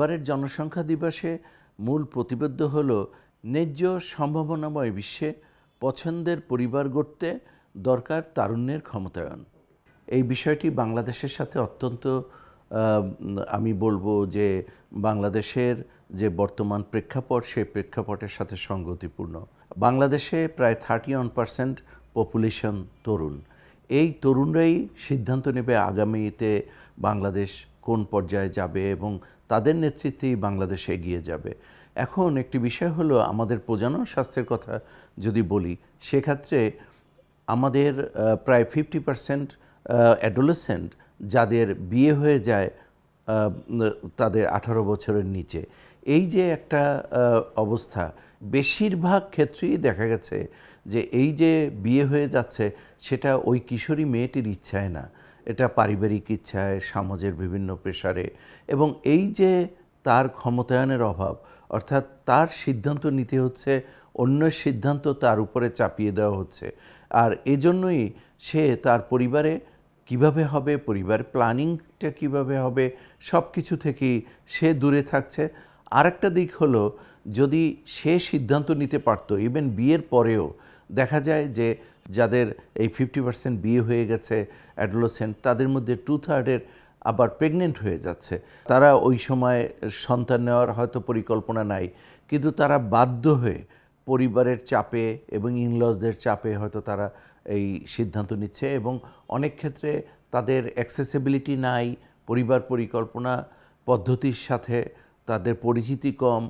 এবারের জনসংখ্যা দিবসে মূল প্রতিপাদ্য হল ন্যায্য সম্ভাবনাময় বিশ্বে পছন্দের পরিবার গড়তে দরকার তারুণ্যের ক্ষমতায়ন। এই বিষয়টি বাংলাদেশের সাথে অত্যন্ত আমি বলবো যে বাংলাদেশের যে বর্তমান প্রেক্ষাপট সেই প্রেক্ষাপটের সাথে সঙ্গতিপূর্ণ। বাংলাদেশে প্রায় 31% পপুলেশন তরুণ। এই তরুণরাই সিদ্ধান্ত নেবে আগামীতে বাংলাদেশ কোন পর্যায়ে যাবে এবং তাদের নেতৃত্বেই বাংলাদেশ এগিয়ে যাবে। এখন একটি বিষয় হলো আমাদের প্রজনন স্বাস্থ্যের কথা যদি বলি, সেক্ষেত্রে আমাদের প্রায় 50% অ্যাডোলেসেন্ট যাদের বিয়ে হয়ে যায় তাদের 18 বছরের নিচে। এই যে একটা অবস্থা, বেশিরভাগ ক্ষেত্রেই দেখা গেছে যে এই যে বিয়ে হয়ে যাচ্ছে সেটা ওই কিশোরী মেয়েটির ইচ্ছায় না, এটা পারিবারিক ইচ্ছায়, সমাজের বিভিন্ন প্রেসারে, এবং এই যে তার ক্ষমতায়নের অভাব, অর্থাৎ তার সিদ্ধান্ত নিতে হচ্ছে, অন্যের সিদ্ধান্ত তার উপরে চাপিয়ে দেওয়া হচ্ছে। আর এজন্যই সে তার পরিবারে কিভাবে হবে, পরিবারের প্ল্যানিংটা কিভাবে হবে, সব কিছু থেকেই সে দূরে থাকছে। আরেকটা দিক হলো, যদি সে সিদ্ধান্ত নিতে পারত, ইভেন বিয়ের পরেও দেখা যায় যে যাদের এই 50% বিয়ে হয়ে গেছে অ্যাডোলেসেন্ট, তাদের মধ্যে 2/3 আবার প্রেগনেন্ট হয়ে যাচ্ছে। তারা ওই সময় সন্তান নেওয়ার হয়তো পরিকল্পনা নাই, কিন্তু তারা বাধ্য হয়ে পরিবারের চাপে এবং ইনলজদের চাপে হয়তো তারা এই সিদ্ধান্ত নিচ্ছে, এবং অনেক ক্ষেত্রে তাদের অ্যাক্সেসিবিলিটি নাই, পরিবার পরিকল্পনা পদ্ধতির সাথে তাদের পরিচিতি কম,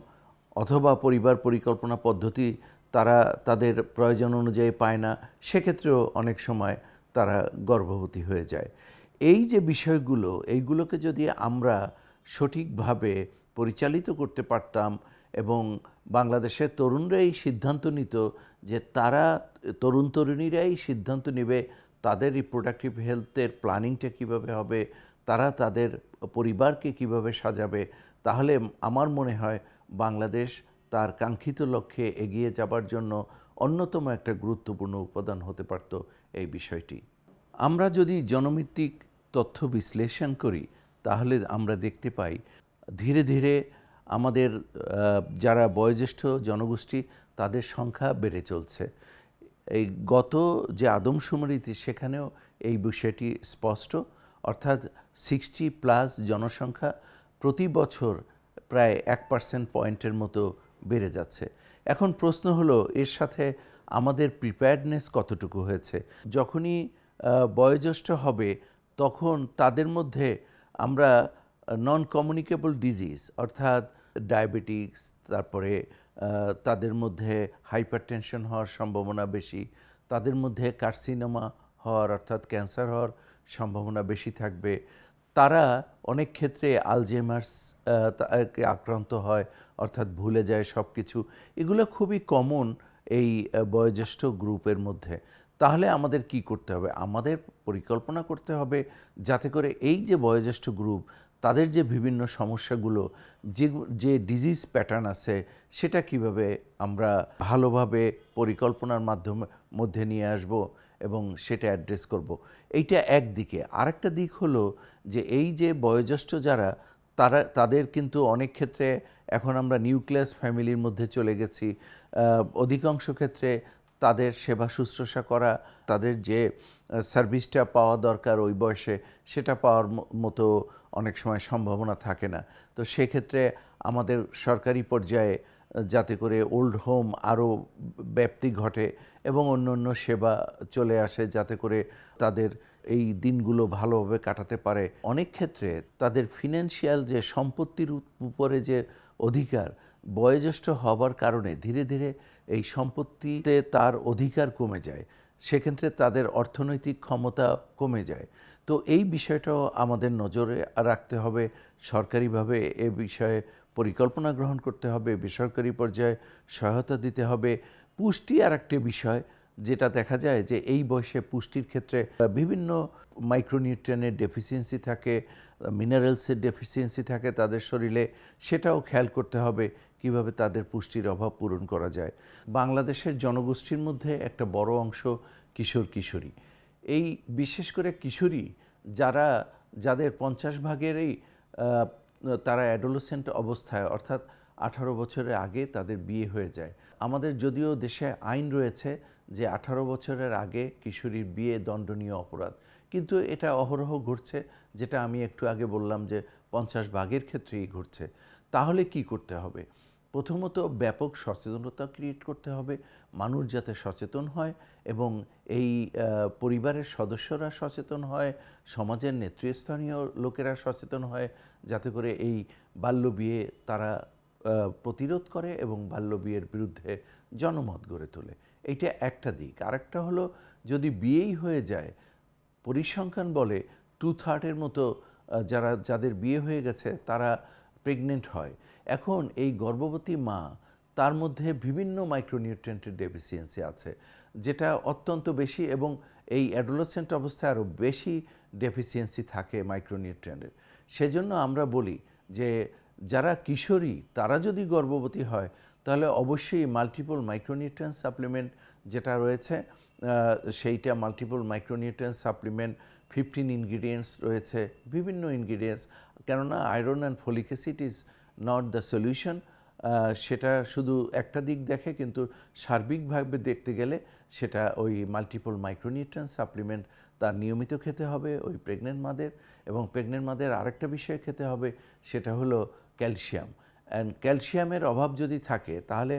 অথবা পরিবার পরিকল্পনা পদ্ধতি তারা তাদের প্রয়োজন অনুযায়ী পায় না, সেক্ষেত্রেও অনেক সময় তারা গর্ভবতী হয়ে যায়। এই যে বিষয়গুলো, এইগুলোকে যদি আমরা সঠিকভাবে পরিচালিত করতে পারতাম এবং বাংলাদেশের তরুণরাই সিদ্ধান্ত নিত যে তারা, তরুণ তরুণীরাই সিদ্ধান্ত নেবে তাদের রিপ্রোডাক্টিভ হেলথের প্ল্যানিংটা কীভাবে হবে, তারা তাদের পরিবারকে কিভাবে সাজাবে, তাহলে আমার মনে হয় বাংলাদেশ তার কাঙ্ক্ষিত লক্ষ্যে এগিয়ে যাবার জন্য অন্যতম একটা গুরুত্বপূর্ণ উপাদান হতে পারত এই বিষয়টি। আমরা যদি জনভিত্তিক তথ্য বিশ্লেষণ করি তাহলে আমরা দেখতে পাই ধীরে ধীরে আমাদের যারা বয়োজ্যেষ্ঠ জনগোষ্ঠী তাদের সংখ্যা বেড়ে চলছে। এই গত যে আদমশুমারিতে সেখানেও এই বিষয়টি স্পষ্ট, অর্থাৎ 60+ জনসংখ্যা প্রতি বছর প্রায় 1% পয়েন্টের মতো বেড়ে যাচ্ছে। এখন প্রশ্ন হলো, এর সাথে আমাদের প্রিপেয়ার্ডনেস কতটুকু হয়েছে? যখনই বয়োজ্যেষ্ঠ হবে তখন তাদের মধ্যে আমরা নন কমিউনিকেবল ডিজিজ অর্থাৎ ডায়াবেটিক্স, তারপরে তাদের মধ্যে হাইপারটেনশন হওয়ার সম্ভাবনা বেশি, তাদের মধ্যে কার্সিনোমা হওয়ার অর্থাৎ ক্যান্সার হওয়ার সম্ভাবনা বেশি থাকবে, তারা অনেক ক্ষেত্রে আলজেইমার্স আক্রান্ত হয়, অর্থাৎ ভুলে যায় সব কিছু। এগুলো খুবই কমন এই বয়োজ্যেষ্ঠ গ্রুপের মধ্যে। তাহলে আমাদের কি করতে হবে? আমাদের পরিকল্পনা করতে হবে যাতে করে এই যে বয়োজ্যেষ্ঠ গ্রুপ, তাদের যে বিভিন্ন সমস্যাগুলো, যে ডিজিজ প্যাটার্ন আছে, সেটা কিভাবে আমরা ভালোভাবে পরিকল্পনার মধ্যে নিয়ে আসব এবং সেটা অ্যাড্রেস করব। এইটা একদিকে। আরেকটা দিক হলো যে এই যে বয়োজ্যেষ্ঠ যারা, তাদের কিন্তু অনেক ক্ষেত্রে এখন আমরা নিউক্লিয়াস ফ্যামিলির মধ্যে চলে গেছি। অধিকাংশ ক্ষেত্রে তাদের সেবা শুশ্রূষা করা, তাদের যে সার্ভিসটা পাওয়া দরকার ওই বয়সে, সেটা পাওয়ার মতো অনেক সময় সম্ভাবনা থাকে না। তো সেক্ষেত্রে আমাদের সরকারি পর্যায়ে যাতে করে ওল্ড হোম আরও ব্যাপ্তি ঘটে এবং অন্য অন্য সেবা চলে আসে, যাতে করে তাদের এই দিনগুলো ভালোভাবে কাটাতে পারে। অনেক ক্ষেত্রে তাদের ফিনান্সিয়াল যে সম্পত্তির উপরে যে অধিকার, বয়োজ্যেষ্ঠ হবার কারণে ধীরে ধীরে এই সম্পত্তিতে তার অধিকার কমে যায়, সেক্ষেত্রে তাদের অর্থনৈতিক ক্ষমতা কমে যায়। তো এই বিষয়টাও আমাদের নজরে রাখতে হবে, সরকারিভাবে এ বিষয়ে পরিকল্পনা গ্রহণ করতে হবে, বেসরকারি পর্যায়ে সহায়তা দিতে হবে। পুষ্টি আর একটা বিষয়, যেটা দেখা যায় যে এই বয়সে পুষ্টির ক্ষেত্রে বিভিন্ন মাইক্রোনিউট্রিয়েন্টের ডেফিসিয়েন্সি থাকে, মিনারেলসের ডেফিসিয়েন্সি থাকে তাদের শরীরে, সেটাও খেয়াল করতে হবে কিভাবে তাদের পুষ্টির অভাব পূরণ করা যায়। বাংলাদেশের জনগোষ্ঠীর মধ্যে একটা বড় অংশ কিশোর কিশোরী। এই বিশেষ করে কিশোরী যাদের 50 ভাগেরই তারা অ্যাডোলেসেন্ট অবস্থায় অর্থাৎ 18 বছরের আগে তাদের বিয়ে হয়ে যায়। আমাদের যদিও দেশে আইন রয়েছে যে 18 বছরের আগে কিশোরীর বিয়ে দণ্ডনীয় অপরাধ, কিন্তু এটা অহরহ ঘটছে, যেটা আমি একটু আগে বললাম যে 50 ভাগের ক্ষেত্রেই ঘটছে। তাহলে কি করতে হবে? প্রথমত ব্যাপক সচেতনতা ক্রিয়েট করতে হবে, মানুষ যাতে সচেতন হয় এবং এই পরিবারের সদস্যরা সচেতন হয়, সমাজের নেতৃস্থানীয় লোকেরা সচেতন হয়, যাতে করে এই বাল্যবিয়ে তারা প্রতিরোধ করে এবং বাল্যবিয়ের বিরুদ্ধে জনমত গড়ে তোলে। এইটা একটা দিক। আরেকটা হলো, যদি বিয়েই হয়ে যায়, পরিসংখ্যান বলে 2/3 মতো যাদের বিয়ে হয়ে গেছে তারা প্রেগনেন্ট হয়। এখন এই গর্ভবতী মা, তার মধ্যে বিভিন্ন মাইক্রোনিউট্রিয়েন্টের ডেফিসিয়েন্সি আছে, যেটা অত্যন্ত বেশি, এবং এই অ্যাডোলেসেন্ট অবস্থায় আরও বেশি ডেফিসিয়েন্সি থাকে মাইক্রোনিউট্রিয়েন্টের। সেজন্য আমরা বলি যে যারা কিশোরী তারা যদি গর্ভবতী হয়, তাহলে অবশ্যই মাল্টিপল মাইক্রোনিউট্রিয়েন্ট সাপ্লিমেন্ট যেটা রয়েছে, সেইটা মাল্টিপল মাইক্রোনিউট্রিয়েন্ট সাপ্লিমেন্ট 15 ইনগ্রিডিয়েন্টস রয়েছে, বিভিন্ন ইনগ্রিডিয়েন্টস, কেননা iron and folic acid is not the solution. সেটা শুধু একটা দিক দেখে, কিন্তু সার্বিকভাবে দেখতে গেলে সেটা ওই মাল্টিপল মাইক্রোনিউট্রিয়েন্ট সাপ্লিমেন্ট তার নিয়মিত খেতে হবে ওই প্রেগনেন্ট মাদের। এবং প্রেগনেন্ট মাদের আরেকটা বিষয় খেতে হবে, সেটা হলো ক্যালসিয়াম। অ্যান্ড ক্যালসিয়ামের অভাব যদি থাকে, তাহলে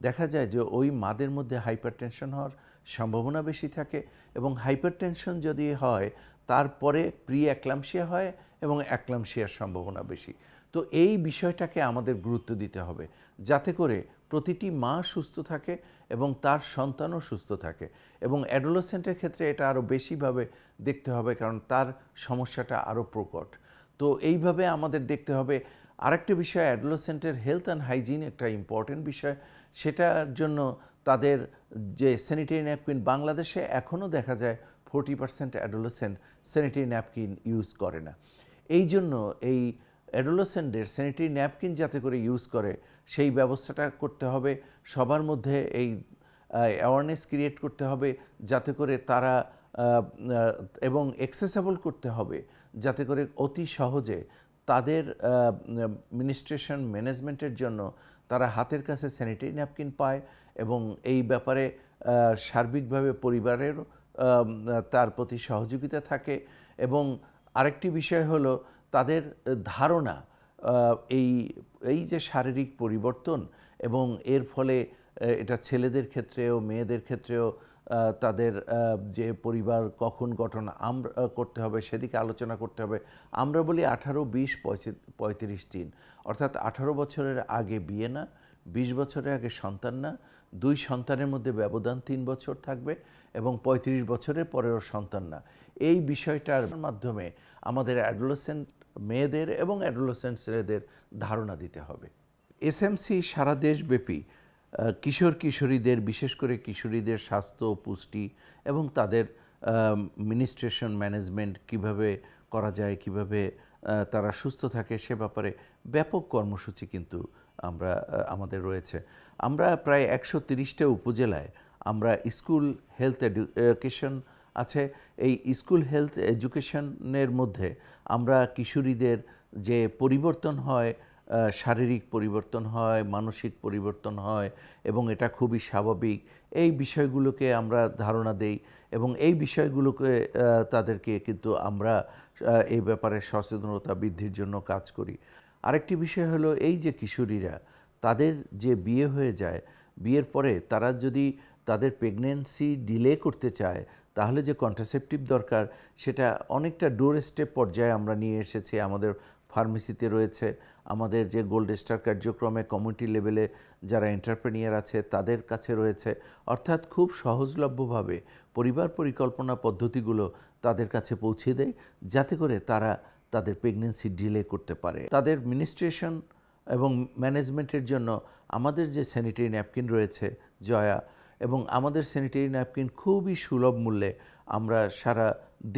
দেখা যায় যে ওই মাদের মধ্যে হাইপারটেনশন হওয়ার সম্ভাবনা বেশি থাকে, এবং হাইপারটেনশন যদি হয় তারপরে প্রি অ্যাক্লাম্পসিয়া হয় এবং অ্যাক্লাম্পসিয়ার সম্ভাবনা বেশি। তো এই বিষয়টাকে আমাদের গুরুত্ব দিতে হবে, যাতে করে প্রতিটি মা সুস্থ থাকে এবং তার সন্তানও সুস্থ থাকে। এবং অ্যাডোলেসেন্টের ক্ষেত্রে এটা আরও বেশিভাবে দেখতে হবে, কারণ তার সমস্যাটা আরও প্রকট। তো এইভাবে আমাদের দেখতে হবে। আরেকটা বিষয়, অ্যাডোলেসেন্টের হেলথ অ্যান্ড হাইজিন একটা ইম্পর্টেন্ট বিষয়। সেটার জন্য তাদের যে স্যানিটারি ন্যাপকিন, বাংলাদেশে এখনও দেখা যায় 40% অ্যাডোলেসেন্ট স্যানিটারি ন্যাপকিন ইউজ করে না। এই জন্য এই অ্যাডোলেসেন্টদের স্যানিটারি ন্যাপকিন যাতে করে ইউজ করে, সেই ব্যবস্থাটা করতে হবে। সবার মধ্যে এই অ্যাওয়ারনেস ক্রিয়েট করতে হবে, যাতে করে তারা এবং অ্যাক্সেসেবল করতে হবে, যাতে করে অতি সহজে তাদের মিনিস্ট্রেশন ম্যানেজমেন্টের জন্য তারা হাতের কাছে স্যানিটারি ন্যাপকিন পায়, এবং এই ব্যাপারে সার্বিকভাবে পরিবারের তার প্রতি সহযোগিতা থাকে। এবং আরেকটি বিষয় হলো তাদের ধারণা, এই যে শারীরিক পরিবর্তন, এবং এর ফলে এটা ছেলেদের ক্ষেত্রেও মেয়েদের ক্ষেত্রেও তাদের যে পরিবার কখন গঠন করতে হবে সেদিকে আলোচনা করতে হবে। আমরা বলি 18, 20, 35 দিন, অর্থাৎ 18 বছরের আগে বিয়ে না, 20 বছরের আগে সন্তান না, 2 সন্তানের মধ্যে ব্যবধান 3 বছর থাকবে, এবং 35 বছরের পরেও সন্তান না। এই বিষয়টার মাধ্যমে আমাদের অ্যাডোলেসেন্ট মেয়েদের এবং অ্যাডোলেসেন্ট ছেলেদের ধারণা দিতে হবে। এসএমসি সারা দেশব্যাপী কিশোর কিশোরীদের, বিশেষ করে কিশোরীদের স্বাস্থ্য, পুষ্টি এবং তাদের মিনিস্ট্রেশন ম্যানেজমেন্ট কিভাবে করা যায়, কিভাবে তারা সুস্থ থাকে, সে ব্যাপারে ব্যাপক কর্মসূচি কিন্তু আমাদের রয়েছে। আমরা প্রায় 130টা উপজেলায় আমরা স্কুল হেলথ এডুকেশন আছে। এই স্কুল হেলথ এডুকেশনের মধ্যে আমরা কিশোরীদের যে পরিবর্তন হয়, শারীরিক পরিবর্তন হয়, মানসিক পরিবর্তন হয়, এবং এটা খুবই স্বাভাবিক, এই বিষয়গুলোকে আমরা ধারণা দেই, এবং এই বিষয়গুলোকে তাদেরকে কিন্তু আমরা এই ব্যাপারে সচেতনতা বৃদ্ধির জন্য কাজ করি। আরেকটি বিষয় হলো, এই যে কিশোরীরা তাদের যে বিয়ে হয়ে যায়, বিয়ের পরে তারা যদি তাদের প্রেগন্যান্সি ডিলে করতে চায়, তাহলে যে কন্ট্রাসেপটিভ দরকার, সেটা অনেকটা ডোর স্টেপ পর্যায়ে আমরা নিয়ে এসেছি। আমাদের ফার্মেসিতে রয়েছে, আমাদের যে গোল্ড স্টার কার্যক্রমে কমিউনিটি লেভেলে যারা এন্টারপ্রেনিয়ার আছে তাদের কাছে রয়েছে, অর্থাৎ খুব সহজলভ্যভাবে পরিবার পরিকল্পনা পদ্ধতিগুলো তাদের কাছে পৌঁছে দেয়, যাতে করে তারা তাদের প্রেগন্যান্সি ডিলে করতে পারে। তাদের মিনিস্ট্রেশন এবং ম্যানেজমেন্টের জন্য আমাদের যে স্যানিটারি ন্যাপকিন রয়েছে জয়া, এবং আমাদের স্যানিটারি ন্যাপকিন খুবই সুলভ মূল্যে আমরা সারা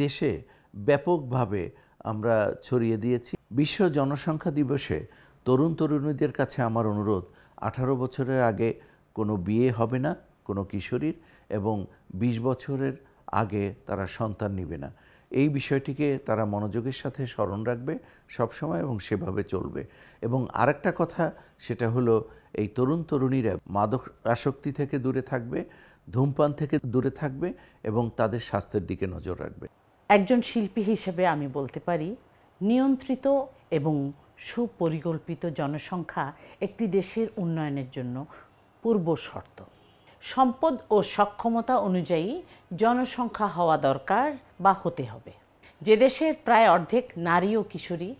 দেশে ব্যাপকভাবে আমরা ছড়িয়ে দিয়েছি। বিশ্ব জনসংখ্যা দিবসে তরুণ তরুণীদের কাছে আমার অনুরোধ, 18 বছরের আগে কোনো বিয়ে হবে না কোনো কিশোরীর, এবং 20 বছরের আগে তারা সন্তান নেবে না। এই বিষয়টিকে তারা মনোযোগের সাথে স্মরণ রাখবে সবসময় এবং সেভাবে চলবে। এবং আরেকটা কথা, সেটা হলো এই তরুণ তরুণীরা মাদক আসক্তি থেকে দূরে থাকবে, ধূমপান থেকে দূরে থাকবে এবং তাদের স্বাস্থ্যের দিকে নজর রাখবে। একজন শিল্পী হিসেবে আমি বলতে পারি, নিয়ন্ত্রিত এবং সুপরিকল্পিত জনসংখ্যা একটি দেশের উন্নয়নের জন্য পূর্ব শর্ত। সম্পদ ও সক্ষমতা অনুযায়ী জনসংখ্যা হওয়া দরকার বা হতে হবে। যে দেশের প্রায় অর্ধেক নারী ও কিশোরী,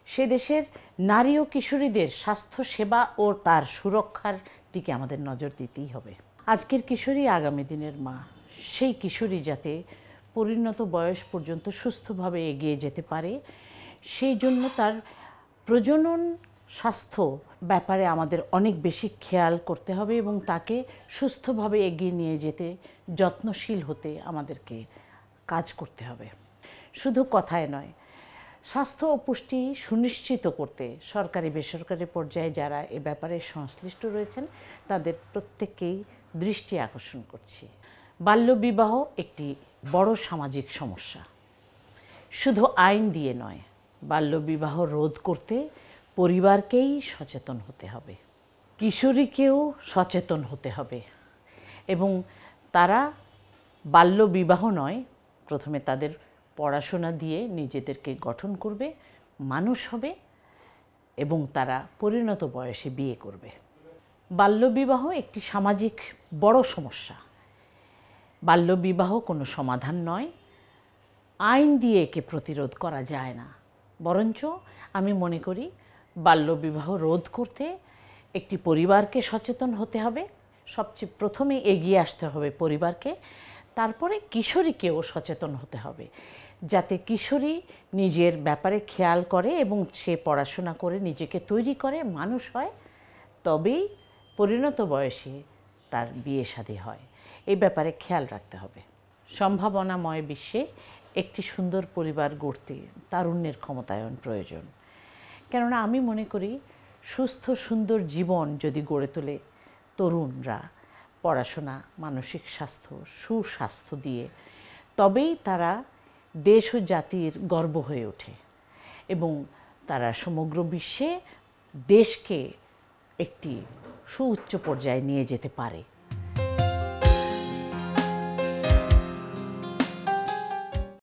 সে দেশের নারী ও কিশোরীদের স্বাস্থ্য সেবা ও তার সুরক্ষার দিকে আমাদের নজর দিতেই হবে। আজকের কিশোরী আগামী দিনের মা। সেই কিশোরী যাতে পরিণত বয়স পর্যন্ত সুস্থভাবে এগিয়ে যেতে পারে, সেই জন্য তার প্রজনন স্বাস্থ্য ব্যাপারে আমাদের অনেক বেশি খেয়াল করতে হবে এবং তাকে সুস্থভাবে এগিয়ে নিয়ে যেতে যত্নশীল হতে আমাদেরকে কাজ করতে হবে। শুধু কথায় নয়, স্বাস্থ্য ও পুষ্টি সুনিশ্চিত করতে সরকারি বেসরকারি পর্যায়ে যারা এ ব্যাপারে সংশ্লিষ্ট রয়েছেন তাদের প্রত্যেককেই দৃষ্টি আকর্ষণ করছি। বাল্যবিবাহ একটি বড় সামাজিক সমস্যা। শুধু আইন দিয়ে নয়, বাল্যবিবাহ রোধ করতে পরিবারকেই সচেতন হতে হবে, কিশোরীকেও সচেতন হতে হবে এবং তারা বাল্যবিবাহ নয়, প্রথমে তাদের পড়াশোনা দিয়ে নিজেদেরকে গঠন করবে, মানুষ হবে এবং তারা পরিণত বয়সে বিয়ে করবে। বাল্যবিবাহ একটি সামাজিক বড় সমস্যা। বাল্যবিবাহ কোনো সমাধান নয়, আইন দিয়ে একে প্রতিরোধ করা যায় না। বরঞ্চ আমি মনে করি বাল্যবিবাহ রোধ করতে একটি পরিবারকে সচেতন হতে হবে, সবচেয়ে প্রথমে এগিয়ে আসতে হবে পরিবারকে, তারপরে কিশোরীকেও সচেতন হতে হবে যাতে কিশোরী নিজের ব্যাপারে খেয়াল করে এবং সে পড়াশোনা করে নিজেকে তৈরি করে মানুষ হয়, তবেই পরিণত বয়সে তার বিয়ে শাদী হয়। এই ব্যাপারে খেয়াল রাখতে হবে। সম্ভাবনাময় বিশ্বে একটি সুন্দর পরিবার গড়তে তারুণ্যের ক্ষমতায়ন প্রয়োজন। কেননা আমি মনে করি সুস্থ সুন্দর জীবন যদি গড়ে তোলে তরুণরা পড়াশোনা, মানসিক স্বাস্থ্য, সুস্বাস্থ্য দিয়ে, তবেই তারা দেশ ও জাতির গর্ব হয়ে ওঠে এবং তারা সমগ্র বিশ্বে দেশকে একটি সুউচ্চ পর্যায়ে নিয়ে যেতে পারে।